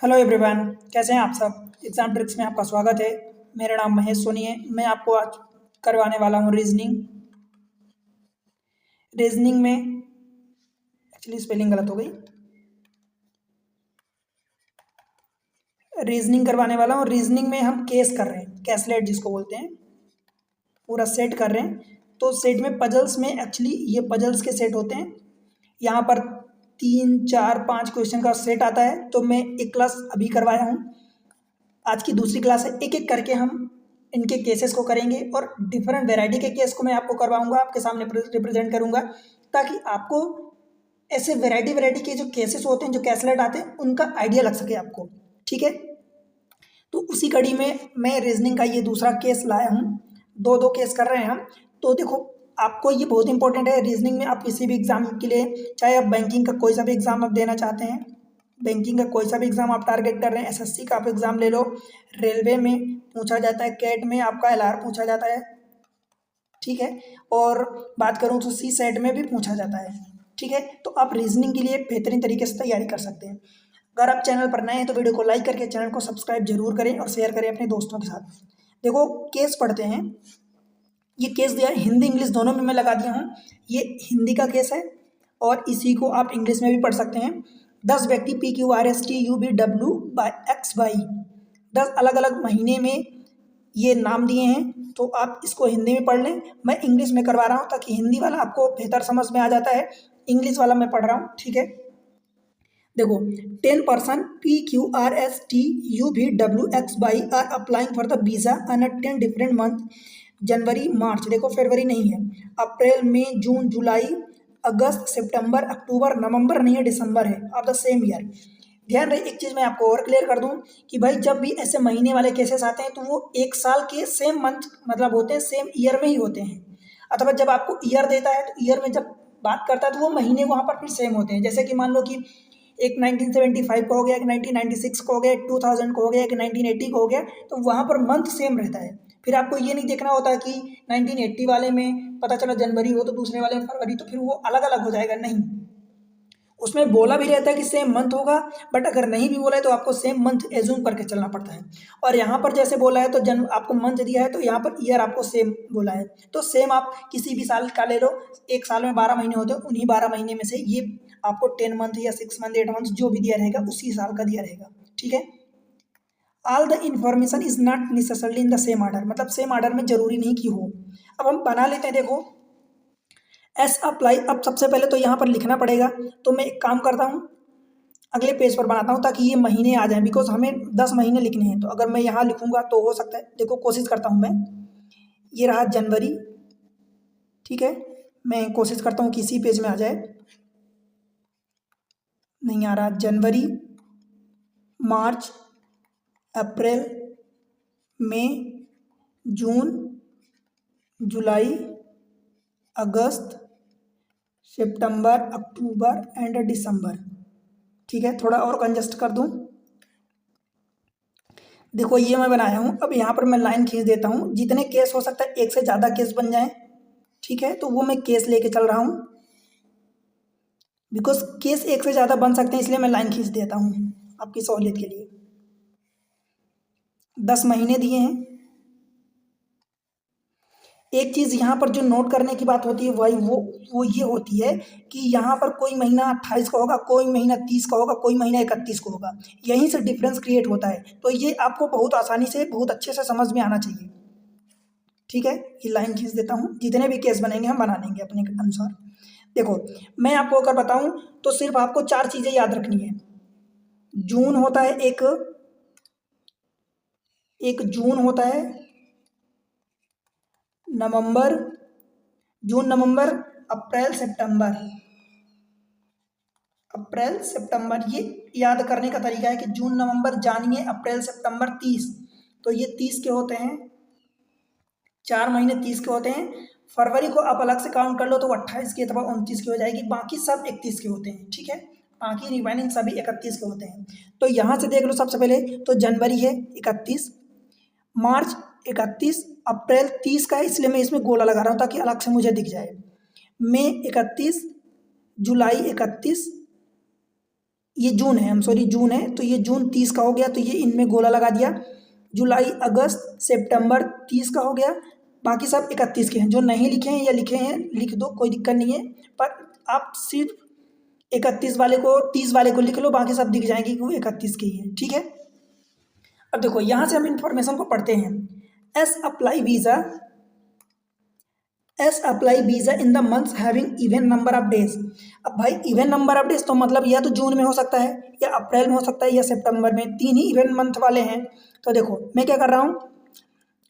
Hello everyone, कैसे हैं आप सब। एग्जाम ट्रिक्स में आपका स्वागत है। मेरा नाम महेश सोनी है। मैं आपको आज करवाने वाला हूँ रीजनिंग। रीजनिंग में एक्चुअली स्पेलिंग गलत हो गई। रीजनिंग करवाने वाला हूँ। रीजनिंग में हम केस कर रहे हैं, कैसलेट जिसको बोलते हैं। पूरा सेट कर रहे हैं। तो सेट में पजल्स में एक्चुअली ये पजल्स के सेट होते हैं। यहाँ पर 3 4 5 क्वेश्चन का सेट आता है। तो मैं एक क्लास अभी करवाया हूँ। आज की दूसरी क्लास है। एक एक करके हम इनके केसेस को करेंगे और डिफरेंट वैरायटी के केस को मैं आपको करवाऊंगा, आपके सामने रिप्रेजेंट करूंगा, ताकि आपको ऐसे वैरायटी वैरायटी के जो केसेस होते हैं, जो कैसलेट आते हैं, उनका आइडिया लग सके आपको। ठीक है। तो उसी कड़ी में मैं रीजनिंग का ये दूसरा केस लाया हूँ। दो दो केस कर रहे हैं हम। तो देखो, आपको ये बहुत इंपॉर्टेंट है। रीजनिंग में आप किसी भी एग्जाम के लिए, चाहे आप बैंकिंग का कोई सा भी एग्जाम आप देना चाहते हैं, बैंकिंग का कोई सा भी एग्जाम आप टारगेट कर रहे हैं, एसएससी का आप एग्जाम ले लो, रेलवे में पूछा जाता है, कैट में आपका एलआर पूछा जाता है। ठीक है। और बात करूँ तो सी सेट में भी पूछा जाता है। ठीक है। तो आप रीजनिंग के लिए बेहतरीन तरीके से तैयारी कर सकते हैं। अगर आप चैनल पर नए हैं तो वीडियो को लाइक करके चैनल को सब्सक्राइब जरूर करें और शेयर करें अपने दोस्तों के साथ। देखो, केस पढ़ते हैं। ये केस दिया है, हिंदी इंग्लिश दोनों में मैं लगा दिया हूँ। ये हिंदी का केस है और इसी को आप इंग्लिश में भी पढ़ सकते हैं। 10 व्यक्ति PQRSTUVW बाई XY, 10 अलग अलग महीने में ये नाम दिए हैं। तो आप इसको हिंदी में पढ़ लें। मैं इंग्लिश में करवा रहा हूँ ताकि हिंदी वाला आपको बेहतर समझ में आ जाता है। इंग्लिश वाला मैं पढ़ रहा हूँ। ठीक है। देखो, 10 person PQRSTUVWXY are applying for the visa on 10 different month। जनवरी मार्च, देखो फरवरी नहीं है, अप्रैल मई जून जुलाई अगस्त सितंबर अक्टूबर नवंबर नहीं है, दिसंबर है, ऑफ द सेम ईयर। ध्यान रहे, एक चीज़ मैं आपको और क्लियर कर दूं कि भाई जब भी ऐसे महीने वाले केसेस आते हैं तो वो एक साल के सेम मंथ मतलब होते हैं, सेम ईयर में ही होते हैं। अथवा जब आपको ईयर देता है तो ईयर में जब बात करता है तो वो महीने वहाँ पर फिर सेम होते हैं। जैसे कि मान लो कि एक 1975 का हो गया, एक 1996 का हो गया, एक 2000 का हो गया, एक 1980 का हो गया, तो वहाँ पर मंथ सेम रहता है। फिर आपको ये नहीं देखना होता कि 1980 वाले में पता चला जनवरी हो तो दूसरे वाले में फरवरी, तो फिर वो अलग अलग हो जाएगा। नहीं, उसमें बोला भी रहता है कि सेम मंथ होगा, बट अगर नहीं भी बोला है तो आपको सेम मंथ एज्यूम करके चलना पड़ता है। और यहाँ पर जैसे बोला है तो जन आपको मंथ दिया है तो यहाँ पर ईयर आपको सेम बोला है, तो सेम आप किसी भी साल का ले लो। एक साल में 12 महीने होते हैं, उन्हीं 12 महीने में से ये आपको 10 मंथ या 6 मंथ 8 मंथ जो भी दिया रहेगा उसी साल का दिया रहेगा। ठीक है। All the information is not necessarily in the same order, मतलब सेम ऑर्डर में जरूरी नहीं कि हो। अब हम बना लेते हैं। देखो, एस अप्लाई। अब सबसे पहले तो यहाँ पर लिखना पड़ेगा, तो मैं एक काम करता हूँ, अगले पेज पर बनाता हूँ ताकि ये महीने आ जाएं, बिकॉज हमें 10 महीने लिखने हैं। तो अगर मैं यहाँ लिखूंगा तो हो सकता है, देखो कोशिश करता हूँ मैं। ये रहा जनवरी। ठीक है। मैं कोशिश करता हूँ किसी पेज में आ जाए, नहीं आ रहा। जनवरी, मार्च, अप्रैल, मई, जून, जुलाई, अगस्त, सितंबर, अक्टूबर एंड दिसंबर। ठीक है, थोड़ा और कंजस्ट कर दूं। देखो, ये मैं बनाया हूँ। अब यहाँ पर मैं लाइन खींच देता हूँ। जितने केस हो सकता है, एक से ज़्यादा केस बन जाए। ठीक है, तो वो मैं केस लेके चल रहा हूँ, बिकॉज केस एक से ज़्यादा बन सकते हैं, इसलिए मैं लाइन खींच देता हूँ आपकी सहूलियत के लिए। 10 महीने दिए हैं। एक चीज़ यहाँ पर जो नोट करने की बात होती है वही वो ये होती है कि यहाँ पर कोई महीना 28 का होगा, कोई महीना 30 का होगा, कोई महीना 31 को होगा। यहीं से डिफरेंस क्रिएट होता है। तो ये आपको बहुत आसानी से, बहुत अच्छे से समझ में आना चाहिए। ठीक है, ये लाइन खींच देता हूँ। जितने भी केस बनेंगे हम बना लेंगे अपने अनुसार। देखो, मैं आपको अगर बताऊँ तो सिर्फ आपको 4 चीज़ें याद रखनी है। जून होता है, एक एक जून होता है, नवंबर, जून नवंबर, अप्रैल सितंबर, अप्रैल सितंबर। ये याद करने का तरीका है कि जून नवंबर जानिए, अप्रैल सितंबर 30, तो ये 30 के होते हैं। 4 महीने 30 के होते हैं। फरवरी को आप अलग से काउंट कर लो तो 28 की अथवा 29 की हो जाएगी। बाकी सब 31 के होते हैं। ठीक है, बाकी रिमेनिंग सभी 31 के होते हैं। तो यहाँ से देख लो, सबसे पहले तो जनवरी है 31, मार्च 31, अप्रैल 30 का है, इसलिए मैं इसमें गोला लगा रहा हूँ ताकि अलग से मुझे दिख जाए। मई 31, जुलाई 31, ये जून है, सॉरी जून है, तो ये जून 30 का हो गया, तो ये इनमें गोला लगा दिया। जुलाई अगस्त सितंबर 30 का हो गया, बाकी सब 31 के हैं। जो नहीं लिखे हैं या लिखे हैं लिख दो, कोई दिक्कत नहीं है, पर आप सिर्फ 31 वाले को 30 वाले को लिख लो, बाकी सब दिख जाएंगे कि वो 31 के ही है, ठीक है। अब देखो यहाँ से हम इंफॉर्मेशन को पढ़ते हैं। S apply visa in the months having even number of days. अब भाई इवन नंबर ऑफ डेज तो मतलब या तो जून में हो सकता है, या अप्रैल में हो सकता है, या सितंबर में, 3 ही इवन मंथ वाले हैं। तो देखो मैं क्या कर रहा हूँ,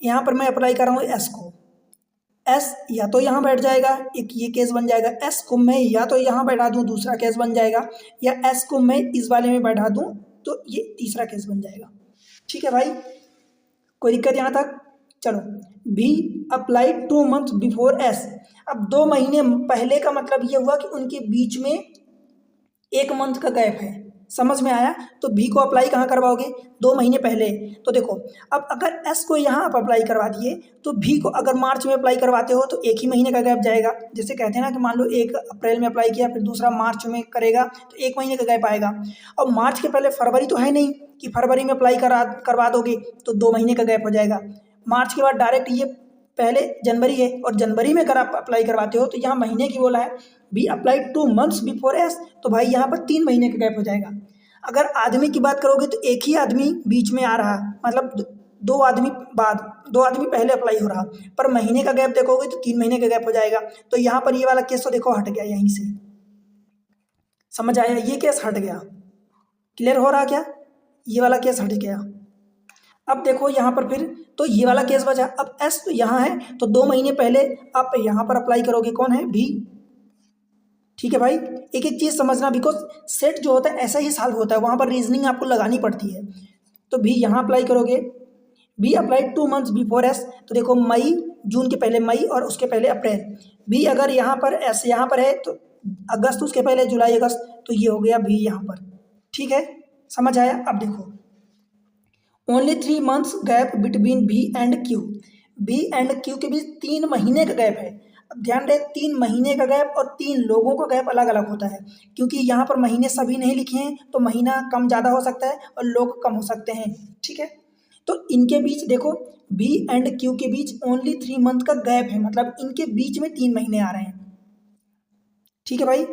यहाँ पर मैं अप्लाई कर रहा हूँ एस को। एस या तो यहाँ बैठ जाएगा, एक ये केस बन जाएगा। एस को मैं या तो यहाँ बैठा दूँ, दूसरा केस बन जाएगा, या एस को मैं इस वाले में बैठा दूँ तो ये तीसरा केस बन जाएगा, ठीक है भाई। कोई दिक्कत यहाँ तक? चलो, B apply 2 month before S. अब 2 महीने पहले का मतलब ये हुआ कि उनके बीच में 1 मंथ का गैप है, समझ में आया। तो बी को अप्लाई कहाँ करवाओगे, 2 महीने पहले। तो देखो अब अगर एस को यहाँ आप अप्लाई करवा दिए, तो बी को अगर मार्च में अप्लाई करवाते हो तो 1 ही महीने का गैप जाएगा। जैसे कहते हैं ना कि मान लो 1 अप्रैल में अप्लाई किया, फिर दूसरा मार्च में करेगा, तो 1 महीने का गैप आएगा। और मार्च के पहले फरवरी तो है नहीं कि फरवरी में अप्लाई करवा दोगे तो 2 महीने का गैप हो जाएगा। मार्च के बाद डायरेक्ट ये पहले जनवरी है, और जनवरी में अगर आप अप्लाई करवाते हो तो यहाँ महीने की बोला है, B apply 2 months before S, तो भाई यहाँ पर 3 महीने का गैप हो जाएगा। अगर आदमी की बात करोगे तो एक ही आदमी बीच में आ रहा, मतलब 2 आदमी बाद, 2 आदमी पहले अप्लाई हो रहा, पर महीने का गैप देखोगे तो 3 महीने का गैप हो जाएगा। तो यहाँ पर ये वाला केस तो देखो हट गया, यहीं से समझ आया, ये केस हट गया। क्लियर हो रहा क्या? ये वाला केस हट गया। अब देखो यहाँ पर फिर तो ये वाला केस बचा। अब एस तो यहाँ है, तो 2 महीने पहले आप यहाँ पर अप्लाई करोगे, कौन है, बी, ठीक है भाई। एक एक चीज़ समझना, बिकॉज सेट जो होता है ऐसा ही सॉल्व होता है, वहाँ पर रीजनिंग आपको लगानी पड़ती है। तो भी यहाँ अप्लाई करोगे, B apply 2 months before S. तो देखो मई, जून के पहले मई और उसके पहले अप्रैल। बी अगर यहाँ पर एस यहाँ पर है तो अगस्त, उसके पहले जुलाई अगस्त, तो ये हो गया बी यहाँ पर, ठीक है, समझ आया। अब देखो only 3 months gap between B and Q. B and Q के बीच 3 महीने का गैप है। अब ध्यान रहे 3 महीने का गैप और 3 लोगों का गैप अलग अलग होता है, क्योंकि यहाँ पर महीने सभी नहीं लिखे हैं, तो महीना कम ज़्यादा हो सकता है और लोग कम हो सकते हैं, ठीक है। तो इनके बीच देखो बी एंड क्यू के बीच ओनली 3 मंथ का गैप है, मतलब इनके बीच में 3 महीने आ रहे हैं, ठीक है भाई।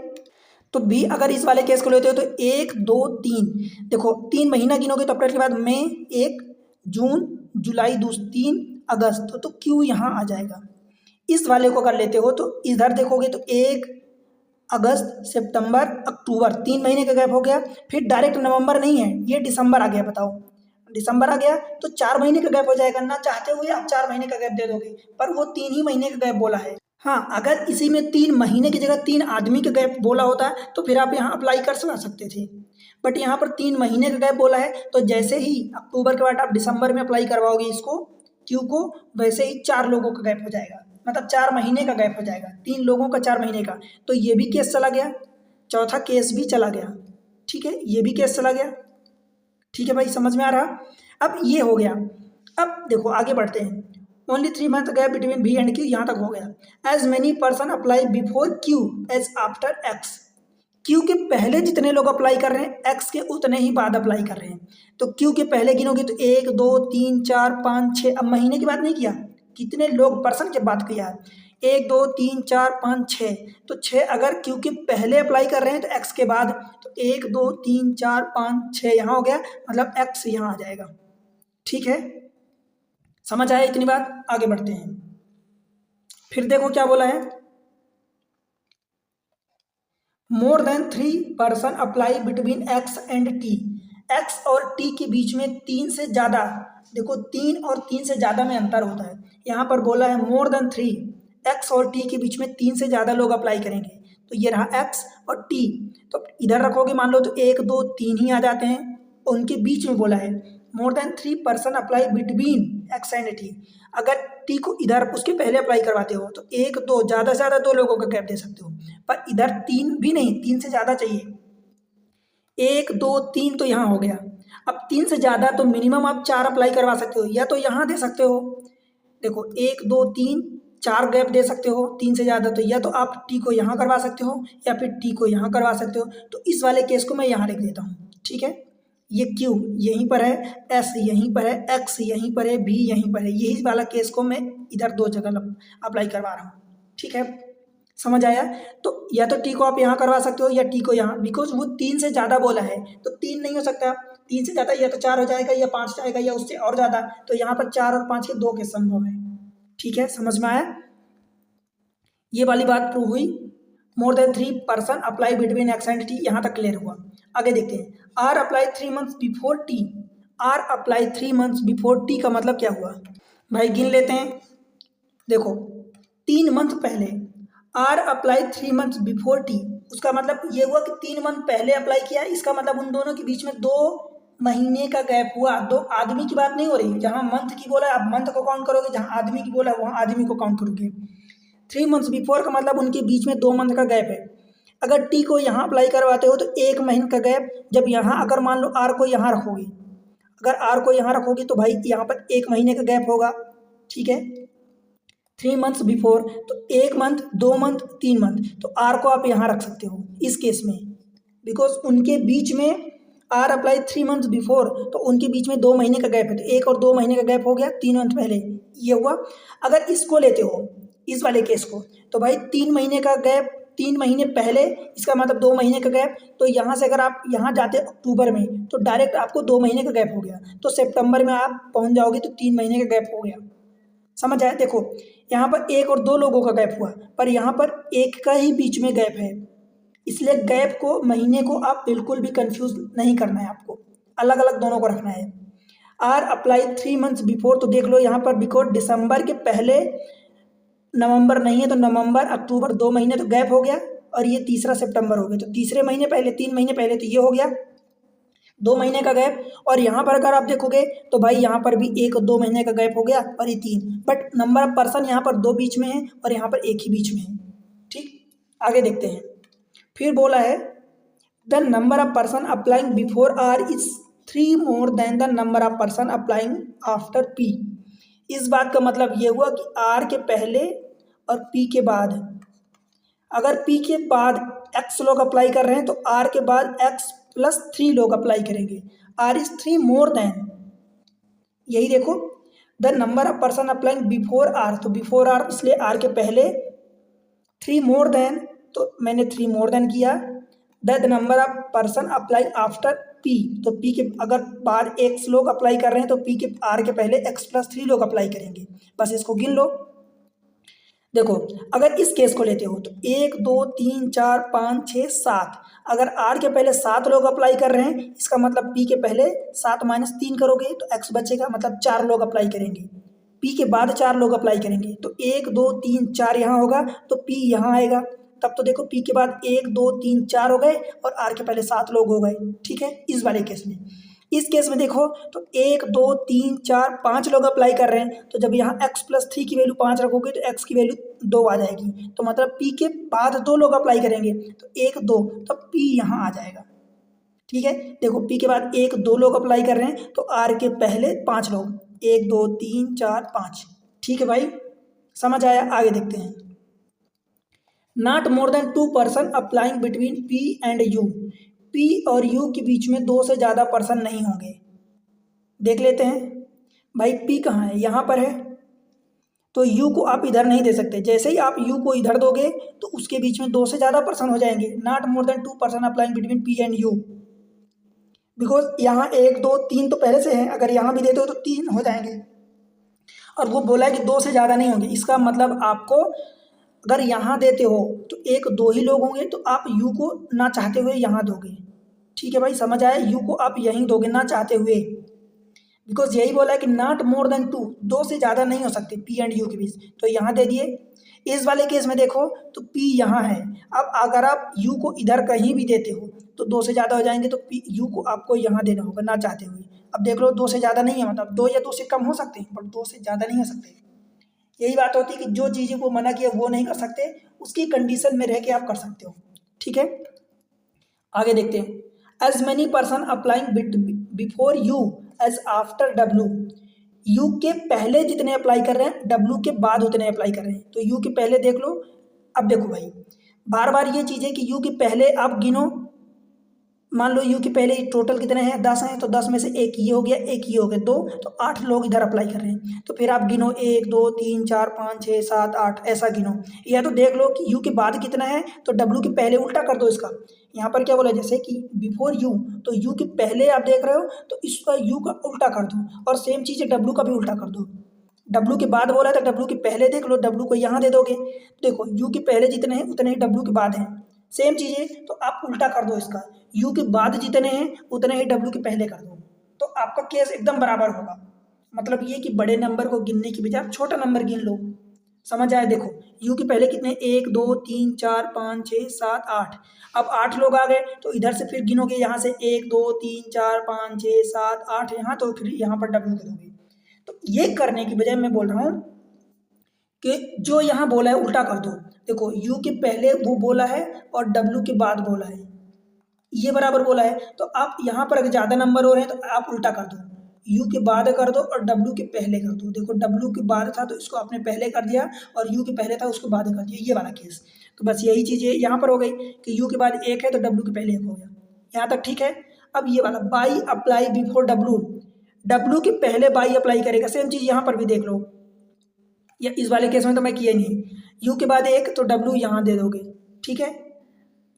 तो बी अगर इस वाले केस को लेते हो तो 1 2 3, देखो 3 महीना गिनोगे तो अप्रैल के बाद मई 1, जून, जुलाई 2, 3 अगस्त, तो क्यू यहाँ आ जाएगा। इस वाले को अगर लेते हो तो इधर देखोगे तो 1 अगस्त सितंबर अक्टूबर, 3 महीने का गैप हो गया। फिर डायरेक्ट नवंबर नहीं है, ये दिसंबर आ गया, बताओ दिसंबर आ गया तो 4 महीने का गैप हो जाएगा। ना चाहते हुए आप 4 महीने का गैप दे दोगे, पर वो 3 ही महीने का गैप बोला है। हाँ, अगर इसी में 3 महीने की जगह 3 आदमी का गैप बोला होता है तो फिर आप यहाँ अप्लाई कर सकते थे, बट यहाँ पर 3 महीने का गैप बोला है, तो जैसे ही अक्टूबर के बाद आप दिसंबर में अप्लाई करवाओगे इसको क्यू को, वैसे ही 4 लोगों का गैप हो जाएगा, मतलब 4 महीने का गैप हो जाएगा, 3 लोगों का 4 महीने का। तो ये भी केस चला गया, चौथा केस भी चला गया, ठीक है, ये भी केस चला गया, ठीक है भाई, समझ में आ रहा। अब ये हो गया। अब देखो आगे बढ़ते हैं। Only 3 month gap between B and Q, यहाँ तक हो गया। As many person apply before Q as after X. Q के पहले जितने लोग अप्लाई कर रहे हैं एक्स के उतने ही बाद अप्लाई कर रहे हैं। तो क्यू के पहले गिनोगे तो 1 2 3 4 5 6, अब महीने की बात नहीं किया, कितने लोग पर्सन की बात किया है, 1 2 3 4 5 6, तो 6 अगर क्यू के पहले अप्लाई कर रहे हैं तो एक्स के बाद, तो 1 2 3 4 5 6 यहाँ हो गया, मतलब एक्स यहाँ आ जाएगा, ठीक है, समझ आया इतनी बात। आगे बढ़ते हैं। फिर देखो क्या बोला है, मोर than 3 person apply between X and T. X और टी के बीच में 3 से ज़्यादा, देखो 3 और 3 से ज़्यादा में अंतर होता है, यहाँ पर बोला है मोर देन 3, एक्स और टी के बीच में 3 से ज़्यादा लोग अप्लाई करेंगे। तो ये रहा एक्स और टी, तो इधर रखोगे मान लो तो 1 2 3 ही आ जाते हैं, उनके बीच में बोला है मोर than 3 person apply between X and T. अगर टी को इधर उसके पहले अप्लाई करवाते हो तो 1 2 ज़्यादा से ज़्यादा 2 लोगों का गैप दे सकते हो, पर इधर 3 भी नहीं, 3 से ज़्यादा चाहिए, 1 2 3 तो यहाँ हो गया। अब 3 से ज़्यादा तो मिनिमम आप 4 अप्लाई करवा सकते हो, या तो यहाँ दे सकते हो, देखो 1 2 3 4 गैप दे सकते हो, 3 से ज़्यादा, तो या तो आप टी को यहाँ करवा सकते हो या फिर टी को यहाँ करवा सकते हो। तो इस वाले केस को मैं यहाँ लिख देता हूँ, ठीक है। ये क्यू यहीं पर है, एस यहीं पर है, एक्स यहीं पर है, भी यहीं पर है, यही वाला केस को मैं इधर 2 जगह अप्लाई करवा रहा हूँ, ठीक है। समझ आया? तो या तो टी को आप यहाँ करवा सकते हो या टी को यहाँ, बिकॉज वो 3 से ज़्यादा बोला है तो 3 नहीं हो सकता, 3 से ज़्यादा या तो 4 हो जाएगा या 5 जाएगा या उससे और ज़्यादा, तो यहाँ पर 4 और 5 के 2 केस संभव है, ठीक है। समझ में आया? ये वाली बात प्रूव हुई। More than 3 person apply between X and T, यहाँ तक क्लियर हुआ। आगे देखते हैं, R apply 3 months before T. R apply 3 months before T का मतलब क्या हुआ भाई, गिन लेते हैं। देखो 3 मंथ पहले, R apply 3 months before T, उसका मतलब ये हुआ कि 3 मंथ पहले अप्लाई किया, इसका मतलब उन दोनों के बीच में 2 महीने का गैप हुआ। 2 आदमी की बात नहीं हो रही, जहाँ मंथ की बोला है आप मंथ को काउंट करोगे, जहाँ आदमी की बोला है वहाँ आदमी को काउंट करोगे। 3 मंथ्स बिफोर का मतलब उनके बीच में 2 मंथ का गैप है। अगर टी को यहाँ अप्लाई करवाते हो तो 1 महीने का गैप, जब यहाँ अगर मान लो आर को यहाँ रखोगे, अगर आर को यहाँ रखोगे तो भाई यहाँ पर 1 महीने का गैप होगा, ठीक है। 3 मंथ्स बिफोर, तो 1 मंथ, 2 मंथ, 3 मंथ, तो आर को आप यहाँ रख सकते हो इस केस में, बिकॉज उनके बीच में आर अप्लाई 3 मंथ्स बिफोर, तो उनके बीच में 2 महीने का गैप है, तो 1 और 2 महीने का गैप हो गया, 3 मंथ पहले ये हुआ। अगर इसको लेते हो, इस वाले केस को, तो भाई 3 महीने का गैप, 3 महीने पहले, इसका मतलब 2 महीने का गैप, तो यहाँ से अगर आप यहाँ जाते अक्टूबर में तो डायरेक्ट आपको 2 महीने का गैप हो गया, तो सितंबर में आप पहुँच जाओगे तो 3 महीने का गैप हो गया। समझ आया? देखो यहाँ पर 1 और 2 लोगों का गैप हुआ, पर यहाँ पर 1 का ही बीच में गैप है, इसलिए गैप को, महीने को आप बिल्कुल भी कंफ्यूज नहीं करना है, आपको अलग अलग दोनों को रखना है। आर अप्लाई 3 मंथ्स बिफोर, तो देख लो यहाँ पर बिकॉज दिसंबर के पहले नवंबर नहीं है, तो नवंबर अक्टूबर 2 महीने तो गैप हो गया, और ये तीसरा सितंबर हो गया, तो तीसरे महीने पहले, 3 महीने पहले, तो ये हो गया 2 महीने का गैप। और यहाँ पर अगर आप देखोगे तो भाई यहाँ पर भी 1 और 2 महीने का गैप हो गया, और ये 3, बट नंबर ऑफ पर्सन यहाँ पर 2 बीच में है और यहाँ पर 1 ही बीच में है, ठीक। आगे देखते हैं, फिर बोला है the number of person applying before R is 3 more than the number of person applying after P. इस बात का मतलब ये हुआ कि आर के पहले और पी के बाद, अगर पी के बाद एक्स लोग अप्लाई कर रहे हैं तो आर के बाद एक्स प्लस 3 लोग अप्लाई करेंगे। आर इज 3 मोर देन, यही देखो, the number of person applying before R, तो बिफोर आर इसलिए आर के पहले, 3 मोर देन, तो मैंने 3 मोर देन किया, the number of person applying after P, तो पी के अगर बाद एक्स लोग अप्लाई कर रहे हैं तो पी के आर के पहले एक्स प्लस 3 लोग अप्लाई करेंगे, बस इसको गिन लो। देखो अगर इस केस को लेते हो तो 1 2 3 4 5 6 7, अगर आर के पहले 7 लोग अप्लाई कर रहे हैं, इसका मतलब पी के पहले 7 - 3 करोगे तो एक्स बचेगा, मतलब 4 लोग अप्लाई करेंगे। पी के बाद 4 लोग अप्लाई करेंगे, तो 1 2 3 4 यहाँ होगा, तो पी यहाँ आएगा, तब तो देखो पी के बाद 1 2 3 4 हो गए और आर के पहले 7 लोग हो गए, ठीक है। इस वाले केस में, इस केस में देखो तो 1 2 3 4 5 लोग अप्लाई कर रहे हैं, तो जब यहाँ x प्लस 3 की वैल्यू 5 रखोगे तो x की वैल्यू 2 आ जाएगी, तो मतलब p के बाद 2 लोग अप्लाई करेंगे, तो 1 2, तब p यहाँ आ जाएगा, ठीक है। देखो p के बाद 1 2 लोग अप्लाई कर रहे हैं, तो r के पहले 5 लोग, 1 2 3 4 5, ठीक है भाई, समझ आया? आगे देखते हैं, not more than 2 person applying between p and u, p और u के बीच में 2 से ज़्यादा पर्सन नहीं होंगे। देख लेते हैं भाई p कहाँ है, यहाँ पर है, तो u को आप इधर नहीं दे सकते, जैसे ही आप u को इधर दोगे तो उसके बीच में 2 से ज़्यादा पर्सन हो जाएंगे। Not more than 2 person applying between p and u, because यहाँ 1 2 3 तो पहले से है, अगर यहाँ भी देते हो तो 3 हो जाएंगे, और वो बोला है कि 2 से ज़्यादा नहीं होंगे, इसका मतलब आपको अगर यहाँ देते हो तो 1 2 ही लोग होंगे, तो आप u को ना चाहते हुए यहाँ दोगे, ठीक है भाई, समझ आया? u को आप यहीं दोगे ना चाहते हुए, बिकॉज यही बोला है कि नॉट मोर देन 2, 2 से ज़्यादा नहीं हो सकते p एंड u के बीच, तो यहाँ दे दिए। इस वाले केस में देखो तो p यहाँ है, अब अगर आप u को इधर कहीं भी देते हो तो 2 से ज़्यादा हो जाएंगे, तो u को आपको यहाँ देना होगा ना चाहते हुए। अब देख लो 2 से ज़्यादा नहीं है, मतलब 2 या 2 से कम हो सकते हैं, बट 2 से ज़्यादा नहीं हो सकते। यही बात होती है कि जो चीज़ें को मना किया वो नहीं कर सकते, उसकी कंडीशन में रह के आप कर सकते हो, ठीक है। आगे देखते हैं, as many person applying before U as after W, U के पहले जितने अप्लाई कर रहे हैं डब्लू के बाद उतने अप्लाई कर रहे हैं। तो यू के पहले देख लो। अब देखो भाई, बार बार ये चीज़ है कि यू के पहले आप गिनो। मान लो यू के पहले टोटल कितने हैं, 10 हैं, तो 10 में से एक ये हो गया, एक ये हो गया, 2, तो 8 लोग इधर अप्लाई कर रहे हैं। तो फिर आप गिनो 1 2 3 4 5 6 7 8 ऐसा गिनो। या तो देख लो कि यू के बाद कितना है, तो डब्लू के पहले उल्टा कर दो इसका। यहाँ पर क्या बोला, जैसे कि बिफोर यू, तो यू के पहले आप देख रहे हो तो इसका यू का उल्टा कर दो, और सेम चीज़ है डब्लू का भी उल्टा कर दो। डब्लू के बाद बोला था, डब्लू के पहले देख लो, डब्लू को यहाँ दे दोगे। देखो यू के पहले जितने हैं उतने ही डब्लू के बाद हैं, सेम चीज़ है, तो आप उल्टा कर दो इसका। यू के बाद जितने हैं उतने ही डब्लू के पहले कर दो, तो आपका केस एकदम बराबर होगा। मतलब ये कि बड़े नंबर को गिनने की बजाय आप छोटा नंबर गिन लो। समझ आया? देखो यू के पहले कितने, 1 2 3 4 5 6 7 8। अब 8 लोग आ गए, तो इधर से फिर गिनोगे यहाँ से 1 2 3 4 5 6 7 8 यहाँ, तो फिर यहाँ पर डब्लू के दोगे। तो ये करने की बजाय मैं बोल रहा हूँ कि जो यहाँ बोला है उल्टा कर दो। देखो यू के पहले वो बोला है और डब्लू के बाद बोला है, ये बराबर बोला है, तो आप यहाँ पर अगर ज़्यादा नंबर हो रहे हैं तो आप उल्टा कर दो, यू के बाद कर दो और डब्लू के पहले कर दो। देखो डब्लू के बाद था तो इसको आपने पहले कर दिया, और यू के पहले था उसको बाद कर दिया, ये वाला केस। तो बस यही चीज़ है यहाँ पर हो गई कि यू के बाद 1 है तो डब्लू के पहले 1 हो गया। यहाँ तक ठीक है। अब ये वाला by apply before W, W के पहले बाई अप्लाई करेगा, सेम चीज़ यहाँ पर भी देख लो। या इस वाले केस में तो मैं किया नहीं, यू के बाद 1 तो डब्लू यहाँ दे दोगे, ठीक है।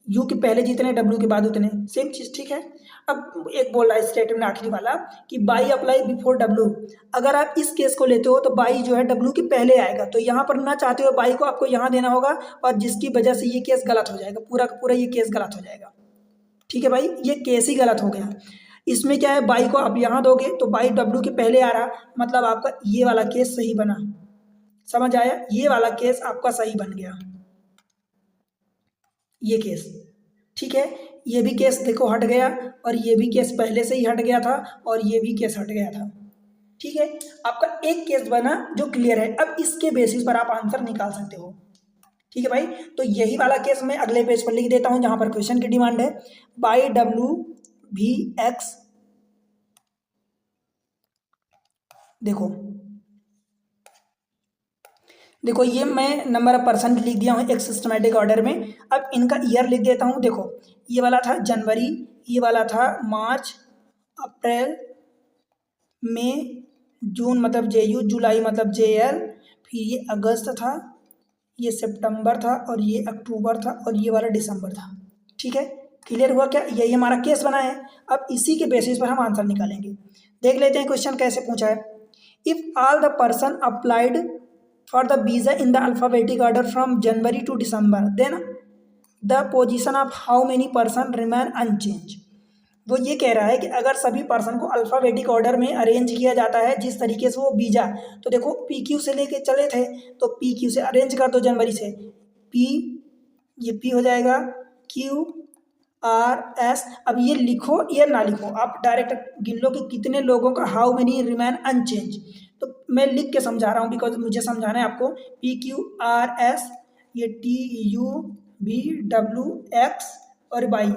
यू के पहले जितने डब्लू के बाद उतने, सेम चीज़, ठीक है। अब एक बोल रहा है स्टेटमेंट आखिरी वाला कि बाई अप्लाई बिफोर डब्लू। अगर आप इस केस को लेते हो तो बाई जो है डब्लू के पहले आएगा, तो यहाँ पर ना चाहते हो बाई को आपको यहाँ देना होगा, और जिसकी वजह से ये केस गलत हो जाएगा, पूरा का पूरा ये केस गलत हो जाएगा। ठीक है भाई, ये केस ही गलत हो गया। इसमें क्या है, बाई को आप यहाँ दोगे तो बाई डब्लू के पहले आ रहा, मतलब आपका ये वाला केस सही बना। समझ आया? ये वाला केस आपका सही बन गया, ये केस, ठीक है। ये भी केस देखो हट गया, और ये भी केस पहले से ही हट गया था, और ये भी केस हट गया था, ठीक है। आपका एक केस बना जो क्लियर है। अब इसके बेसिस पर आप आंसर निकाल सकते हो, ठीक है भाई। तो यही वाला केस मैं अगले पेज पर लिख देता हूं जहां पर क्वेश्चन की डिमांड है, बाई डब्ल्यू भी एक्स। देखो ये मैं नंबर ऑफ परसेंट लिख दिया हूँ एक सिस्टमेटिक ऑर्डर में। अब इनका ईयर लिख देता हूँ। देखो ये वाला था जनवरी, ये वाला था मार्च, अप्रैल, मई, जून मतलब JU, जुलाई मतलब JL, फिर ये अगस्त था, ये सितंबर था, और ये अक्टूबर था, और ये वाला दिसंबर था, ठीक है। क्लियर हुआ क्या? यही हमारा केस बना है। अब इसी के बेसिस पर हम आंसर निकालेंगे। देख लेते हैं क्वेश्चन कैसे पूछा है। If all the person applied for the visa in the alphabetic order from January to December, then the position of how many person remain unchanged। वो ये कह रहा है कि अगर सभी पर्सन को अल्फ़ाबेटिक ऑर्डर में अरेंज किया जाता है जिस तरीके से वो वीज़ा, तो देखो PQ से लेके चले थे, तो PQ से अरेंज कर दो जनवरी से, P, ये P हो जाएगा, QRS। अब ये लिखो या ना लिखो, आप डायरेक्ट गिन लो कि कितने लोगों का हाउ मेनी रिमेन अनचेंज। तो मैं लिख के समझा रहा हूँ बिकॉज मुझे समझाना है आपको। PQRS, ये TUVWX और बाई।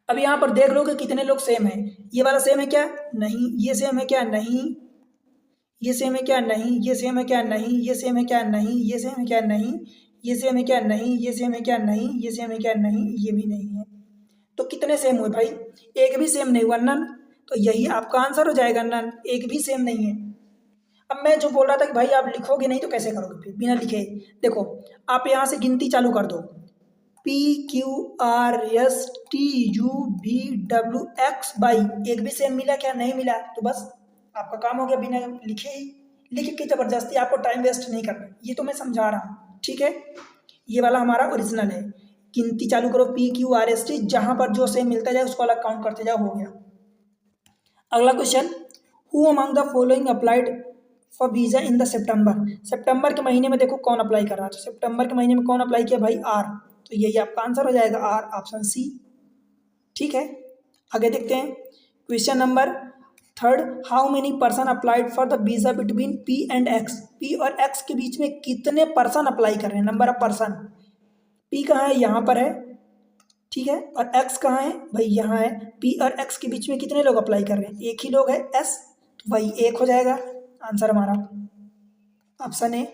अब यहाँ पर देख लो कि कितने लोग सेम हैं। ये वाला सेम है क्या? नहीं। ये सेम है क्या? नहीं। ये सेम है क्या? नहीं। ये सेम है क्या? नहीं। ये सेम है क्या? नहीं। ये सेम है क्या? नहीं। ये सेम है क्या? नहीं। ये सेम है क्या? नहीं। ये सेम है क्या? नहीं। ये भी नहीं है। तो कितने सेम हुए भाई? एक भी सेम नहीं हुआ, नन। तो यही आपका आंसर हो जाएगा, नन, एक भी सेम नहीं है। अब मैं जो बोल रहा था कि भाई आप लिखोगे नहीं तो कैसे करोगे फिर बिना लिखे? देखो आप यहाँ से गिनती चालू कर दो, PQRSTUVWX बाई, एक भी सेम मिला क्या? नहीं मिला, तो बस आपका काम हो गया बिना लिखे ही। लिख के जबरदस्ती आपको टाइम वेस्ट नहीं करना, ये तो मैं समझा रहा हूँ, ठीक है। ये वाला हमारा ओरिजिनल है। गिनती चालू करो, PQRST, जहाँ पर जो सेम मिलता जाए उसको अलग काउंट करते जाओ, हो गया। अगला question, who among the following applied for visa in the सितंबर के महीने में देखो कौन अप्लाई कर रहा है। तो सितंबर के महीने में कौन अप्लाई किया भाई? R। तो यही आपका आंसर हो जाएगा, R, ऑप्शन C, ठीक है। आगे देखते हैं question number 3, how many person applied for the visa between P and X। P और X के बीच में कितने पर्सन अप्लाई कर रहे हैं, नंबर ऑफ पर्सन। P कहाँ है? यहाँ पर है, ठीक है। और X कहाँ है भाई? यहाँ है। P और X के बीच में कितने लोग अप्लाई कर रहे हैं? एक ही लोग है, S। तो वही 1 हो जाएगा आंसर हमारा, ऑप्शन ए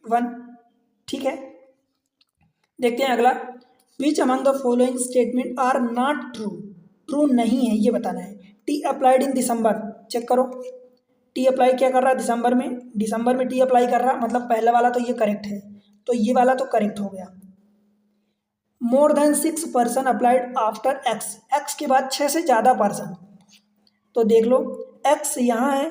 1। ठीक है, देखते हैं अगला। Which among the following statement are not true, true नहीं है ये बताना है। T applied in December, check करो टी अप्लाई क्या कर रहा है दिसंबर में टी अप्लाई कर रहा, मतलब पहले वाला तो ये करेक्ट है, तो ये वाला तो करेक्ट हो गया। More than 6 person applied after x, x के बाद 6 से ज़्यादा पर्सन, तो देख लो एक्स यहाँ है,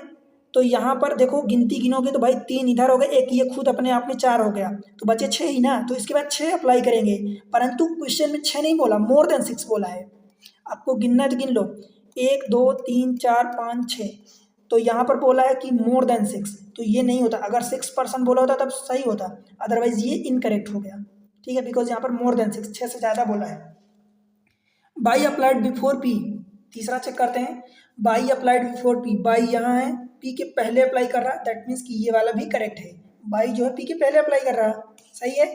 तो यहाँ पर देखो गिनती गिनोगे तो भाई 3 इधर हो गए, एक ये खुद अपने आप में 4 हो गया, तो बचे 6 ही ना, तो इसके बाद 6 अप्लाई करेंगे, परंतु क्वेश्चन में 6 नहीं बोला, मोर देन 6 बोला है। आपको गिनना है तो गिन लो, 1 2 3 4 5 6, तो यहाँ पर बोला है कि मोर देन 6, तो ये नहीं होता, अगर 6 पर्सन बोला होता तब सही होता, अदरवाइज ये इनकरेक्ट हो गया। ठीक है, बिकॉज यहाँ पर मोर देन 6, 6 से ज़्यादा बोला है। बाई अप्लाइड बिफोर पी, तीसरा चेक करते हैं, by applied before P, by यहाँ है, पी के पहले अप्लाई कर रहा है, दैट मीन्स कि ये वाला भी करेक्ट है, बाई जो है पी के पहले अप्लाई कर रहा है, सही है,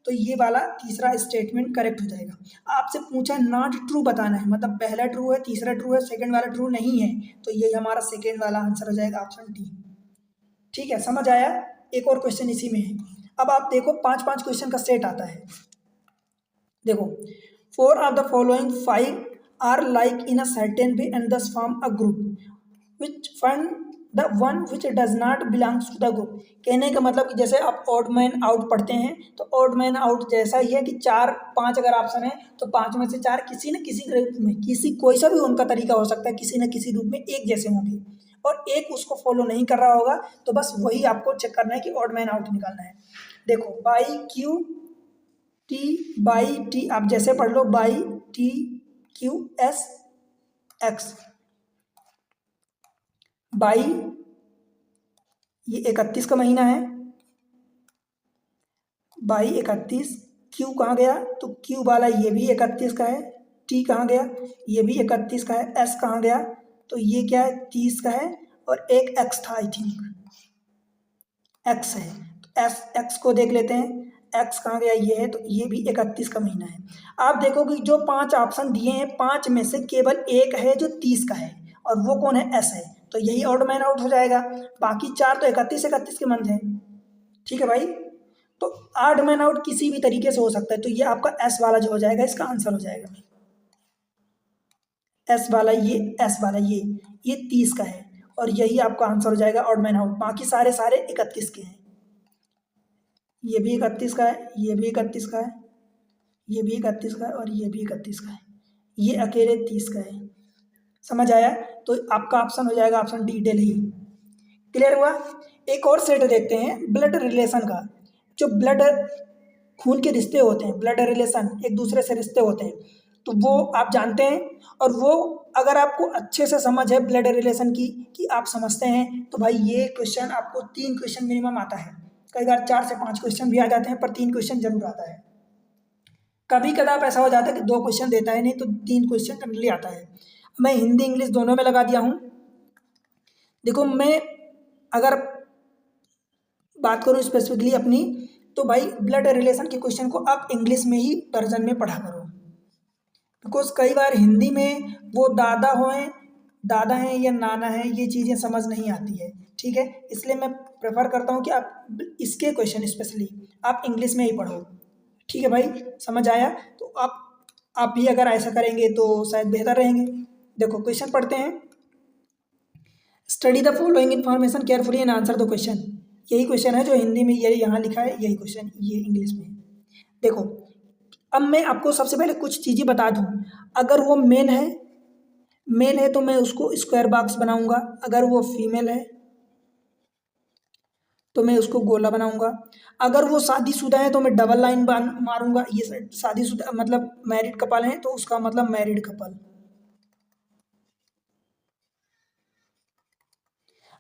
तो ये वाला तीसरा स्टेटमेंट करेक्ट हो जाएगा। आपसे पूछा नॉट ट्रू बताना है, मतलब पहला ट्रू है, तीसरा ट्रू है, सेकंड वाला ट्रू नहीं है, तो ये हमारा सेकंड वाला आंसर हो जाएगा, ऑप्शन डी। ठीक है, समझ आया। एक और क्वेश्चन इसी में है। अब आप देखो 5-5 क्वेश्चन का सेट आता है। देखो 4 of the following 5 are like in a certain way and thus form a group which find the one which does not belongs to the group. कहने का मतलब कि जैसे आप ऑड मैन आउट पढ़ते हैं, तो ऑड मैन आउट जैसा ही है कि 4-5 अगर ऑप्शन है तो 5 में से 4 किसी न किसी ग्रुप में, किसी कोई सा भी उनका तरीका हो सकता है, किसी न किसी रूप में एक जैसे होंगे, और एक उसको फॉलो नहीं कर रहा होगा, तो बस वही आपको चेक करना है कि ऑड मैन आउट निकालना है। देखो by Q T, by T, आप जैसे पढ़ लो, by T Q S X, by ये 31 का महीना है, बाई 31, क्यू कहाँ गया, तो क्यू वाला ये भी 31 का है, टी कहाँ गया, ये भी 31 का है, एस कहाँ गया, तो ये क्या है 30 का है, और एक एक्स था, आई थिंक एक्स है, तो एस एक्स को देख लेते हैं, एक्स कहाँ गया, ये है, तो ये भी 31 का महीना है। आप देखोगे जो 5 ऑप्शन दिए हैं, 5 में से केवल एक है जो 30 का है, और वो कौन है, एस है, तो यही ऑड मैन आउट हो जाएगा। बाकी 4 तो 31 के मंथ हैं। ठीक है भाई, तो ऑड मैन आउट किसी भी तरीके से हो सकता है, तो ये आपका एस वाला जो हो जाएगा इसका आंसर हो जाएगा, एस वाला ये, एस वाला ये 30 का है, और यही आपका आंसर हो जाएगा ऑड मैन आउट। बाकी सारे 31 के हैं, ये भी 31 का है, ये भी 31 का है, ये भी 31 का है, और ये भी 31 का है, ये अकेले 30 का है। समझ आया, तो आपका ऑप्शन हो जाएगा ऑप्शन डी, दिल्ली। क्लियर हुआ। एक और सेट देखते हैं ब्लड रिलेशन का, जो ब्लड खून के रिश्ते होते हैं, ब्लड रिलेशन एक दूसरे से रिश्ते होते हैं, तो वो आप जानते हैं, और वो अगर आपको अच्छे से समझ है ब्लड रिलेशन की, कि आप समझते हैं, तो भाई ये क्वेश्चन आपको 3 क्वेश्चन मिनिमम आता है, कई बार 4 से 5 क्वेश्चन भी आ जाते हैं, पर 3 क्वेश्चन जरूर आता है। कभी कदार ऐसा हो जाता है कि 2 क्वेश्चन देता है नहीं, तो 3 क्वेश्चन जनरली आता है। मैं हिंदी इंग्लिश दोनों में लगा दिया हूँ। देखो मैं अगर बात करूँ स्पेसिफिकली अपनी, तो भाई ब्लड रिलेशन के क्वेश्चन को आप इंग्लिश में ही वर्जन में पढ़ा करो, बिकॉज कई बार हिंदी में वो दादा हैं या नाना है, ये चीज़ें समझ नहीं आती है। ठीक है, इसलिए मैं प्रेफर करता हूँ कि आप इसके क्वेश्चन स्पेशली आप इंग्लिश में ही पढ़ो। ठीक है भाई, समझ आया, तो आप भी अगर ऐसा करेंगे तो शायद बेहतर रहेंगे। देखो क्वेश्चन पढ़ते हैं। Study the following information carefully and answer the question, यही क्वेश्चन है जो हिंदी में ये यहाँ लिखा है, यही क्वेश्चन ये इंग्लिश में। देखो अब मैं आपको सबसे पहले कुछ चीज़ें बता दूँ। अगर वो मेल है तो मैं उसको स्क्वायर बॉक्स बनाऊंगा, अगर वो फीमेल है तो मैं उसको गोला बनाऊंगा, अगर वो शादीशुदा है तो मैं डबल लाइन मारूंगा, ये शादीशुदा मतलब मैरिड कपल है तो उसका मतलब मैरिड कपल।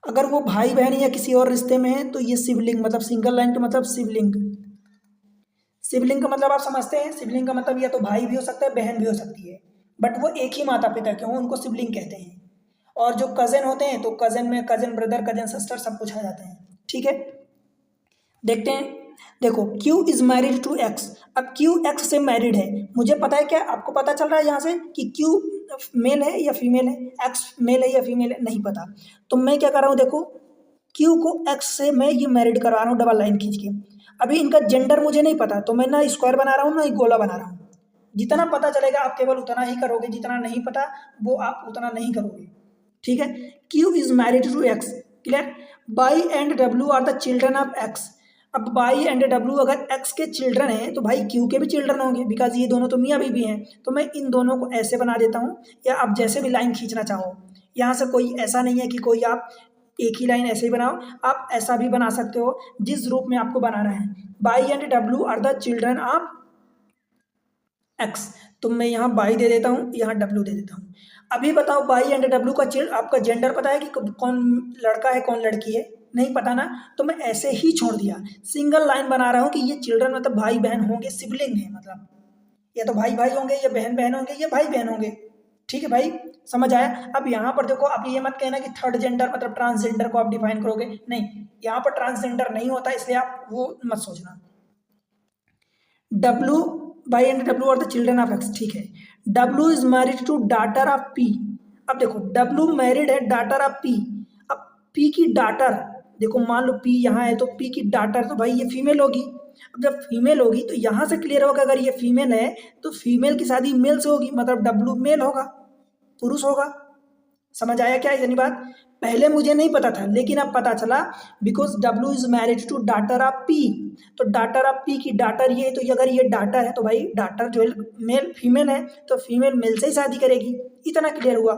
अगर वो भाई बहन या किसी और रिश्ते में है तो ये सिबलिंग, मतलब सिंगल लाइन का मतलब सिबलिंग। सिबलिंग का मतलब आप समझते हैं, सिबलिंग का मतलब या तो भाई भी हो सकता है, बहन भी हो सकती है, बट वो एक ही माता पिता के हों उनको सिबलिंग कहते हैं। और जो कज़न होते हैं तो कज़न में कज़न ब्रदर, कज़न सिस्टर सब कुछ आ जाते हैं। ठीक है, देखते हैं। देखो Q is married to X, अब Q X से मैरिड है, मुझे पता है क्या, आपको पता चल रहा है यहाँ से कि Q मेल है या फीमेल है, एक्स मेल है या फीमेल है, नहीं पता। तो मैं क्या कर रहा हूँ, देखो क्यू को एक्स से मैं ये मैरिड करवा रहा हूँ डबल लाइन खींच के। अभी इनका जेंडर मुझे नहीं पता, तो मैं ना स्क्वायर बना रहा हूँ ना एक गोला बना रहा हूँ। जितना पता चलेगा आप केवल उतना ही करोगे, जितना नहीं पता वो आप उतना नहीं करोगे, ठीक है। Q is married to X, clear. Y and W are the children of X. अब बाई एंड डब्ल्यू अगर एक्स के चिल्ड्रन हैं तो भाई क्यू के भी चिल्ड्रन होंगे, बिकॉज ये दोनों तो मियाँ बीवी हैं। तो मैं इन दोनों को ऐसे बना देता हूँ, या आप जैसे भी लाइन खींचना चाहो। यहाँ से कोई ऐसा नहीं है कि कोई आप एक ही लाइन ऐसे ही बनाओ, आप ऐसा भी बना सकते हो जिस रूप में आपको बनाना है। By and W are the children of x. तो मैं यहाँ बाई दे देता हूँ, यहाँ डब्ल्यू दे देता हूँ। अभी बताओ बाई एंड डब्ल्यू का आपका जेंडर पता है कि कौन लड़का है कौन लड़की है, नहीं पता ना। तो मैं ऐसे ही छोड़ दिया, सिंगल लाइन बना रहा हूँ कि ये चिल्ड्रन मतलब भाई बहन होंगे, सिबलिंग है, मतलब या तो भाई भाई होंगे या बहन बहन होंगे या भाई बहन होंगे, ठीक है भाई, समझ आया। अब यहाँ पर देखो, आप ये मत कहना कि थर्ड जेंडर मतलब ट्रांसजेंडर को आप डिफाइन करोगे, नहीं, यहाँ पर ट्रांसजेंडर नहीं होता, इसलिए आप वो मत सोचना। W Y and W are the children of X, ठीक है। W is married to daughter of P. अब देखो डब्ल्यू मैरिड है डॉटर ऑफ पी। अब पी की डॉटर, देखो मान लो पी यहाँ है तो पी की डॉटर तो भाई ये फीमेल होगी। अब जब फीमेल होगी तो यहाँ से क्लियर होगा अगर ये फीमेल है तो फीमेल की शादी मेल से होगी, मतलब डब्ल्यू मेल होगा, पुरुष होगा। समझ आया क्या यानी बात? पहले मुझे नहीं पता था लेकिन अब पता चला, because W is married to daughter of P. तो डॉटर ऑफ पी की डॉटर ये, तो अगर ये डॉटर है तो भाई डॉटर जो है मेल फीमेल है तो फीमेल मेल से ही शादी करेगी। इतना क्लियर हुआ।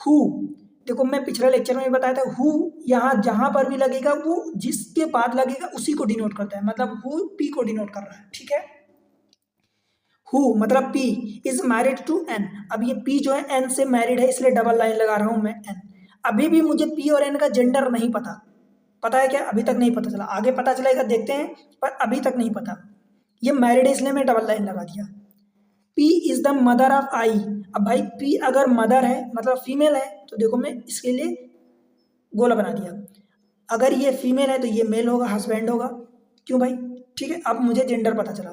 हु, देखो मैं पिछले लेक्चर में बताया था, हु यहाँ जहाँ पर भी लगेगा वो जिसके बाद लगेगा उसी को डिनोट करता है, मतलब हु पी को डिनोट कर रहा है, ठीक है। हु मतलब P is married to N. अब ये पी जो है एन से मैरिड है, इसलिए डबल लाइन लगा रहा हूं मैं एन। अभी भी मुझे पी और एन का जेंडर नहीं पता, पता है क्या? अभी तक नहीं पता चला, आगे पता चलेगा देखते हैं, पर अभी तक नहीं पता। ये मैरिड है इसलिए मैं डबल लाइन लगा दिया। P is the mother of I. अब भाई पी अगर मदर है मतलब फीमेल है तो देखो मैं इसके लिए गोला बना दिया। अगर ये फीमेल है तो ये मेल होगा, हस्बैंड होगा, क्यों भाई, ठीक है। अब मुझे जेंडर पता चला।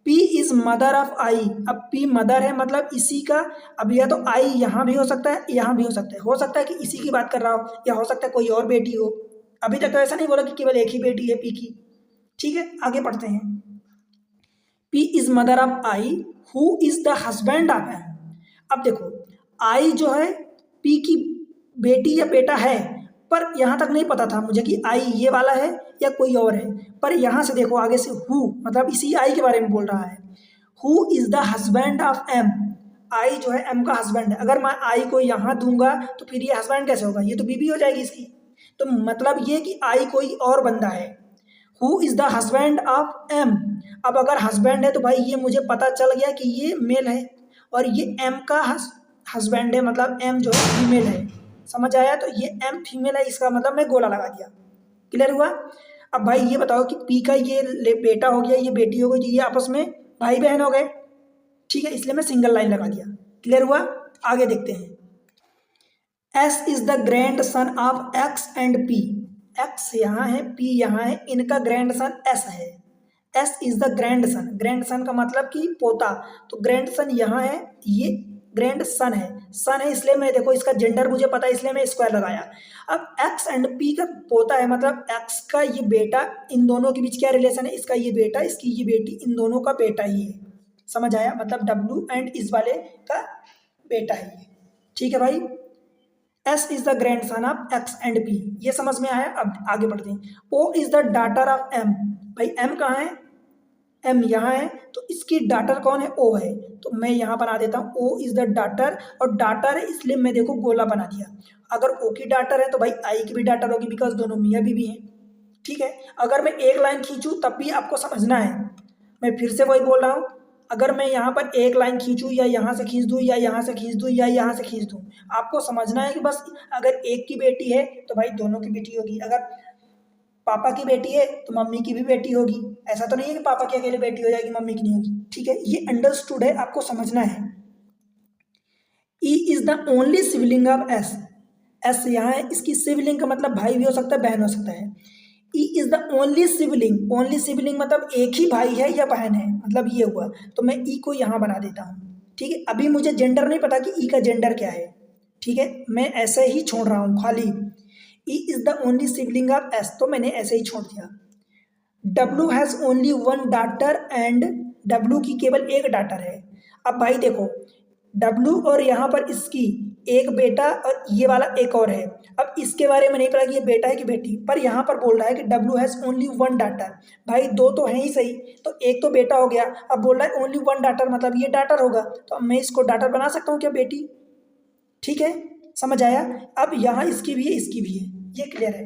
P is mother of I. अब पी मदर है मतलब इसी का, अब या तो आई यहाँ भी हो सकता है यहाँ भी हो सकता है कि इसी की बात कर रहा हो, या हो सकता है कोई और बेटी हो। अभी तक तो ऐसा नहीं बोला कि केवल एक ही बेटी है पी की, ठीक है। आगे पढ़ते हैं। P is mother of I who is the husband of M. अब देखो आई जो है पी की बेटी या बेटा है, पर यहाँ तक नहीं पता था मुझे कि आई ये वाला है या कोई और है। पर यहाँ से देखो आगे से हु मतलब इसी आई के बारे में बोल रहा है। Who is the husband of M. I जो है एम का हस्बैंड है। अगर मैं आई को यहाँ दूंगा तो फिर ये हस्बैंड कैसे होगा, ये तो बीबी हो जाएगी इसकी। तो मतलब ये कि आई कोई और बंदा है। Who is the husband of M. अब अगर हस्बैंड है तो भाई ये मुझे पता चल गया कि ये मेल है, और ये एम का हस्बैंड है, मतलब एम जो है फीमेल है। समझ आया? तो ये एम फीमेल है, इसका मतलब मैं गोला लगा दिया। क्लियर हुआ? अब भाई ये बताओ कि पी का ये बेटा हो गया, ये बेटी हो गई, तो ये आपस में भाई बहन हो गए, ठीक है, इसलिए मैं सिंगल लाइन लगा दिया। क्लियर हुआ? आगे देखते हैं। S is the grandson of X and P. X यहाँ है, पी यहाँ है, इनका ग्रैंड सन एस है। S is the grand son, grand son का मतलब कि पोता, तो ग्रैंड सन यहाँ है, ये ग्रैंड सन है, सन है इसलिए मैं देखो इसका जेंडर मुझे पता है इसलिए मैं स्क्वायर लगाया। अब एक्स एंड पी का पोता है मतलब एक्स का ये बेटा, इन दोनों के बीच क्या रिलेशन है, इसका ये बेटा इसकी ये बेटी, इन दोनों का बेटा ही है। समझ आया? मतलब डब्ल्यू एंड इस वाले का बेटा ही है, ठीक है भाई। S is the grandson of X and P, ये समझ में आया? अब आगे बढ़ते हैं। O is the daughter of M. भाई एम कहाँ है, एम यहाँ है, तो इसकी डॉटर कौन है, ओ है, तो मैं यहाँ बना देता हूँ ओ इज द डॉटर, और डॉटर है इसलिए मैं देखो गोला बना दिया। अगर ओ की डॉटर है तो भाई आई की भी डॉटर होगी, बिकॉज दोनों मियाँ बीवी हैं, ठीक है। अगर मैं एक लाइन खींचूँ तब भी आपको समझना है, मैं फिर से वही बोल रहा हूँ, अगर मैं यहाँ पर एक लाइन खींचूँ या यहाँ से खींच दूँ या यहाँ से खींच दूँ या यहाँ से खींच दूँ, आपको समझना है कि बस अगर एक की बेटी है तो भाई दोनों की बेटी होगी, अगर पापा की बेटी है तो मम्मी की भी बेटी होगी। ऐसा तो नहीं है कि पापा की अकेले बेटी हो जाएगी मम्मी की नहीं होगी, ठीक है। ये अंडरस्टूड है, आपको समझना है। E is the only sibling of S. S यहाँ है, इसकी सिबलिंग का मतलब भाई भी हो सकता है बहन हो सकता है। E is the only sibling, only sibling मतलब एक ही भाई है या बहन है, मतलब ये हुआ, तो मैं ई को यहाँ बना देता हूँ, ठीक है, अभी मुझे जेंडर नहीं पता कि ई का जेंडर क्या है, ठीक है, मैं ऐसे ही छोड़ रहा हूँ खाली। E is the only sibling of S, तो मैंने ऐसे ही छोड़ दिया। W has only one daughter and, W की केवल एक डाटर है। अब भाई देखो, डब्लू और यहाँ पर इसकी एक बेटा और ये वाला एक और है। अब इसके बारे में नहीं पता कि ये बेटा है कि बेटी, पर यहाँ पर बोल रहा है कि W has only one daughter. भाई दो तो है ही सही, तो एक तो बेटा हो गया, अब बोल रहा है ओनली वन डाटर, मतलब ये डाटर होगा, तो अब मैं इसको डाटर बना सकता हूँ क्या बेटी? ठीक है, समझ आया? अब यहाँ इसकी भी है, इसकी भी है, ये क्लियर है।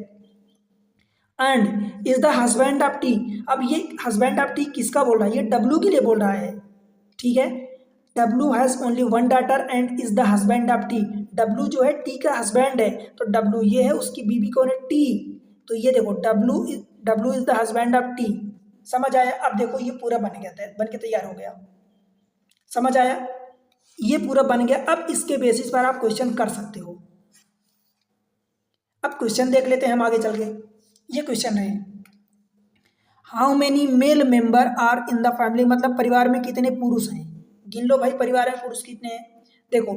And is the husband of T, अब ये हस्बैंड ऑफ टी किसका बोल रहा है? ये डब्लू के लिए बोल रहा है, ठीक है। W has only one daughter and is the husband of T, W जो है टी का हस्बैंड है, तो डब्लू ये है, उसकी बीबी कौन है? टी, तो ये देखो W is the husband of T. समझ आया? अब देखो ये पूरा बन गया था, बन के तैयार हो गया। समझ आया? ये पूरा बन गया। अब इसके बेसिस पर आप क्वेश्चन कर सकते हो। अब क्वेश्चन देख लेते हैं हम आगे चल के। ये क्वेश्चन है, how many male member are in the family, मतलब परिवार में कितने पुरुष हैं? गिन लो भाई, परिवार में पुरुष कितने हैं। देखो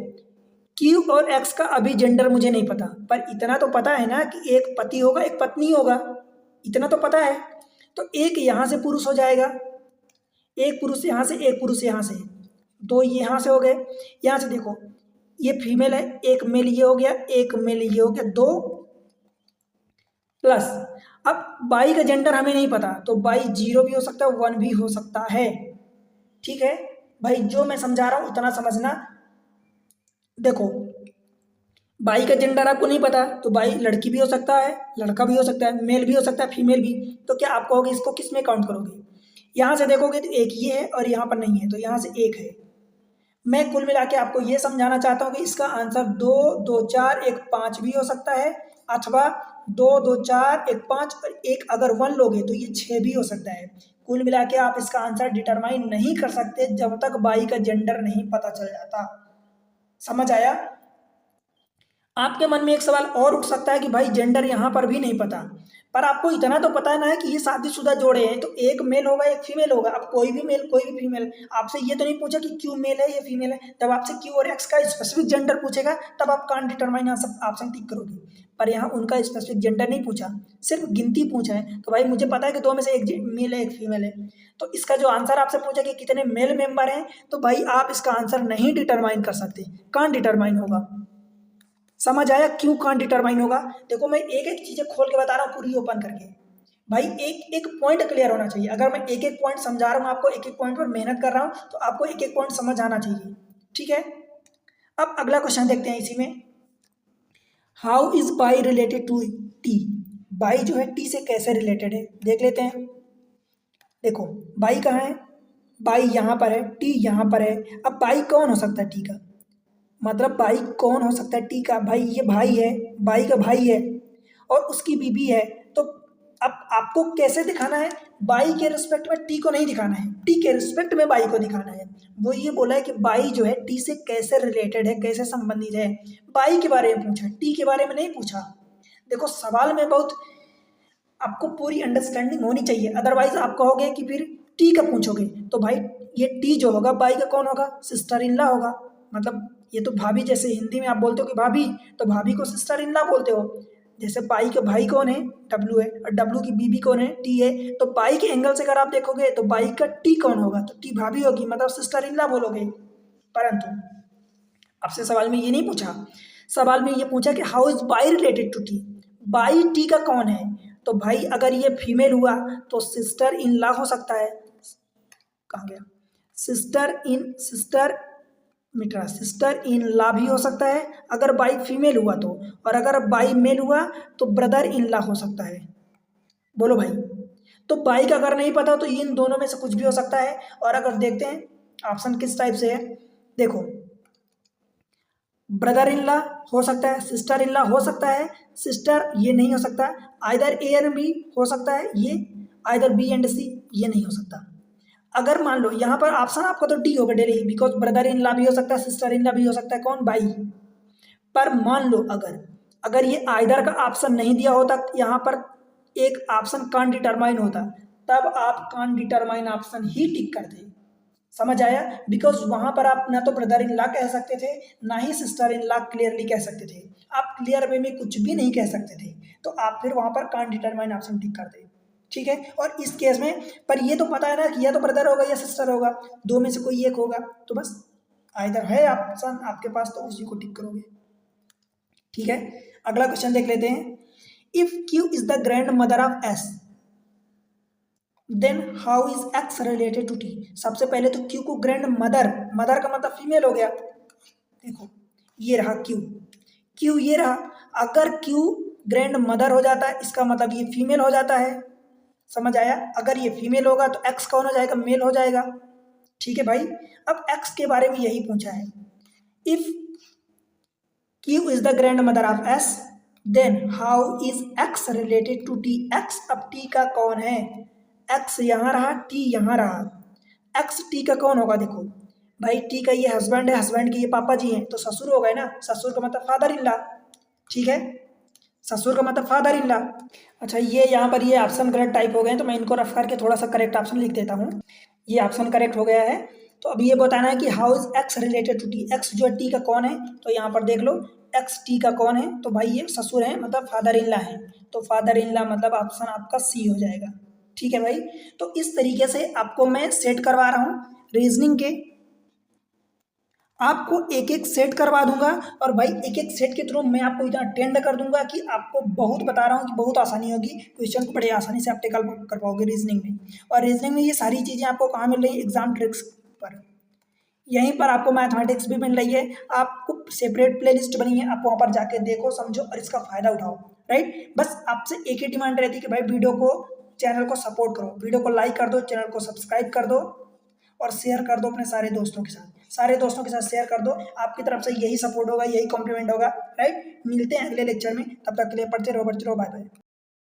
क्यू और एक्स का अभी जेंडर मुझे नहीं पता, पर इतना तो पता है ना कि एक पति होगा एक पत्नी होगा, इतना तो पता है। तो एक यहाँ से पुरुष हो जाएगा, एक पुरुष यहाँ से, एक पुरुष यहाँ से, दो यहाँ से हो गए। यहाँ से देखो ये फीमेल है, एक मेल ये हो गया, एक मेल ये हो गया, दो प्लस। अब बाई का जेंडर हमें नहीं पता, तो बाई 0 भी हो सकता है, 1 भी हो सकता है, ठीक है भाई। जो मैं समझा रहा हूं उतना समझना। देखो बाई का जेंडर आपको नहीं पता, तो बाई लड़की भी हो सकता है, लड़का भी हो सकता है, मेल भी हो सकता है, फीमेल भी। तो क्या आप कहोगे इसको किस में काउंट करोगे? यहाँ से देखोगे तो एक ये है और यहाँ पर नहीं है, तो यहाँ से एक है। मैं कुल मिला के आपको ये समझाना चाहता हूँ कि इसका आंसर 2 2 4 1 5 भी हो सकता है, अथवा 2 2 4 1 5 और एक अगर 1 लोगे तो ये 6 भी हो सकता है। कुल मिला के आप इसका आंसर डिटरमाइन नहीं कर सकते जब तक बाई का जेंडर नहीं पता चल जाता। समझ आया? आपके मन में एक सवाल और उठ सकता है कि भाई जेंडर यहाँ पर भी नहीं पता, पर आपको इतना तो पता है ना कि ये शादीशुदा जोड़े हैं, तो एक मेल होगा एक फीमेल होगा। अब कोई भी मेल कोई भी फीमेल, आपसे ये तो नहीं पूछा कि क्यू मेल है या फीमेल है। जब आपसे क्यू और एक्स का स्पेसिफिक जेंडर पूछेगा तब आप कान डिटरमाइन ऑप्शन टिक करोगे, पर यहाँ उनका स्पेसिफिक जेंडर नहीं पूछा, सिर्फ गिनती पूछा है। तो भाई मुझे पता है कि दो में से एक मेल है एक फीमेल है, तो इसका जो आंसर आपसे पूछा कि कितने मेल मेंबर हैं, तो भाई आप इसका आंसर नहीं डिटरमाइन कर सकते, कान डिटरमाइन होगा। समझ आया क्यों कान डिटरमाइन होगा? देखो मैं एक एक चीजें खोल के बता रहा हूँ पूरी ओपन करके, भाई एक एक पॉइंट क्लियर होना चाहिए। अगर मैं एक एक पॉइंट समझा रहा हूँ आपको, एक एक पॉइंट पर मेहनत कर रहा हूँ, तो आपको एक एक पॉइंट समझ आना चाहिए, ठीक है। अब अगला क्वेश्चन देखते हैं इसी में, how is Y related to T, Y जो है टी से कैसे रिलेटेड है देख लेते हैं। देखो बाई कहाँ है? बाई यहाँ पर है, टी यहाँ पर है। अब बाई कौन हो सकता है टी का? मतलब भाई कौन हो सकता है टी का? भाई ये भाई है, भाई का भाई है और उसकी बीबी है। तो अब आपको कैसे दिखाना है? बाई के रिस्पेक्ट में टी को नहीं दिखाना है, टी के रिस्पेक्ट में बाई को दिखाना है। वो ये बोला है कि बाई जो है टी से कैसे रिलेटेड है, कैसे संबंधित है, बाई के बारे में पूछा, टी के बारे में नहीं पूछा। देखो सवाल में बहुत आपको पूरी अंडरस्टैंडिंग होनी चाहिए, अदरवाइज आप कहोगे कि फिर टी का पूछोगे, तो भाई ये टी जो होगा बाई का कौन होगा? सिस्टर इन लॉ होगा। मतलब ये तो भाभी, जैसे हिंदी में आप बोलते हो कि भाभी, तो भाभी को सिस्टर इन लॉ बोलते हो। जैसे बाई का भाई कौन है? डब्लू है, और डब्लू की बीबी कौन है? टी है। तो बाई के एंगल से अगर आप देखोगे तो बाई का टी कौन होगा? तो टी भाभी होगी, मतलब सिस्टर इन लॉ बोलोगे। परंतु आपसे सवाल में ये नहीं पूछा, सवाल में ये पूछा कि how is Y related to T, by T का कौन है? तो भाई अगर ये फीमेल हुआ तो सिस्टर इन लॉ हो सकता है, कहाँ गया? सिस्टर इन लॉ भी हो सकता है अगर बाई फीमेल हुआ तो, और अगर बाई मेल हुआ तो ब्रदर इन लॉ हो सकता है। बोलो भाई, तो बाई का अगर नहीं पता तो इन दोनों में से कुछ भी हो सकता है। और अगर देखते हैं ऑप्शन किस टाइप से है, देखो ब्रदर इन लॉ हो सकता है, सिस्टर इन लॉ हो सकता है, सिस्टर ये नहीं हो सकता, आइदर ए एंड बी हो सकता है, ये आइदर बी एंड सी ये नहीं हो सकता। अगर मान लो यहाँ पर ऑप्शन आपको तो डी होगा daily, because brother in law भी हो सकता है, सिस्टर इन लॉ भी हो सकता है, कौन? बाई। पर मान लो अगर अगर ये आइदर का ऑप्शन नहीं दिया होता, यहाँ पर एक ऑप्शन कान डिटरमाइन होता, तब आप कान डिटरमाइन ऑप्शन ही टिक करते। समझ आया? बिकॉज वहां पर आप ना तो ब्रदर इन लॉ कह सकते थे, ना ही सिस्टर इन लॉ क्लियरली कह सकते थे। आप क्लियर वे में कुछ भी नहीं कह सकते थे, तो आप फिर वहां पर कांट डिटरमाइन ऑप्शन टिक कर दे। ठीक है, और इस केस में पर ये तो पता है ना कि या तो ब्रदर होगा या सिस्टर होगा, दो में से कोई एक होगा, तो बस आइदर है ऑप्शन आपके पास, तो उसी को टिक करोगे। ठीक है, अगला क्वेश्चन देख लेते हैं। If Q is the grandmother of S, then how is X related to T. सबसे पहले तो क्यू को ग्रैंड मदर, मदर का मतलब फीमेल हो गया। देखो ये रहा क्यू, क्यू ये रहा, अगर क्यू ग्रैंड मदर हो जाता है इसका मतलब ये फीमेल हो जाता है। समझ आया? अगर ये फीमेल होगा तो एक्स कौन हो जाएगा? मेल हो जाएगा। ठीक है भाई, अब एक्स के बारे में यही पूछा है। If Q is the grandmother of S, then how is X related to T. X अब टी का कौन है? एक्स यहाँ रहा, टी यहाँ रहा, एक्स टी का कौन होगा? देखो भाई टी का ये हस्बैंड है, हस्बैंड के ये पापा जी हैं, तो ससुर हो गए ना, ससुर का मतलब फादर इन लॉ। ठीक है, ससुर का मतलब फादर इन लॉ। अच्छा ये यहाँ पर ये ऑप्शन गलत टाइप हो गए हैं, तो मैं इनको रफ करके थोड़ा सा करेक्ट ऑप्शन लिख देता हूँ। ये ऑप्शन करेक्ट हो गया है। तो अभी ये बताना है कि how is X related to T. X जो है टी का कौन है, तो यहाँ पर देख लो एक्स टी का कौन है, तो भाई ये ससुर है, मतलब फादर इन लॉ है, तो फादर इन लॉ मतलब ऑप्शन आपका सी हो जाएगा। ठीक है भाई, तो इस तरीके से आपको मैं सेट करवा रहा हूँ रीजनिंग के, आपको एक एक सेट करवा दूंगा, और भाई एक एक सेट के थ्रू मैं आपको इतना अटेंड कर दूंगा कि आपको बहुत बता रहा हूँ कि बहुत आसानी होगी, क्वेश्चन को बड़े आसानी से आप टेकल कर पाओगे रीजनिंग में। और रीजनिंग में ये सारी चीज़ें आपको कहाँ मिल रही है? एग्जाम ट्रिक्स पर, यहीं पर आपको मैथमेटिक्स भी मिल रही है। आपको सेपरेट प्लेलिस्ट बनी है, आप वहाँ पर जाके देखो, समझो और इसका फायदा उठाओ। राइट, बस आपसे एक ही डिमांड रहती है कि भाई वीडियो को, चैनल को सपोर्ट करो, वीडियो को लाइक कर दो, चैनल को सब्सक्राइब कर दो और शेयर कर दो अपने सारे दोस्तों के साथ, सारे दोस्तों के साथ शेयर कर दो। आपकी तरफ से यही सपोर्ट होगा, यही कॉम्प्लीमेंट होगा। राइट, मिलते हैं अगले लेक्चर में, तब तक के लिए पढ़ते रहो, बाय बाय।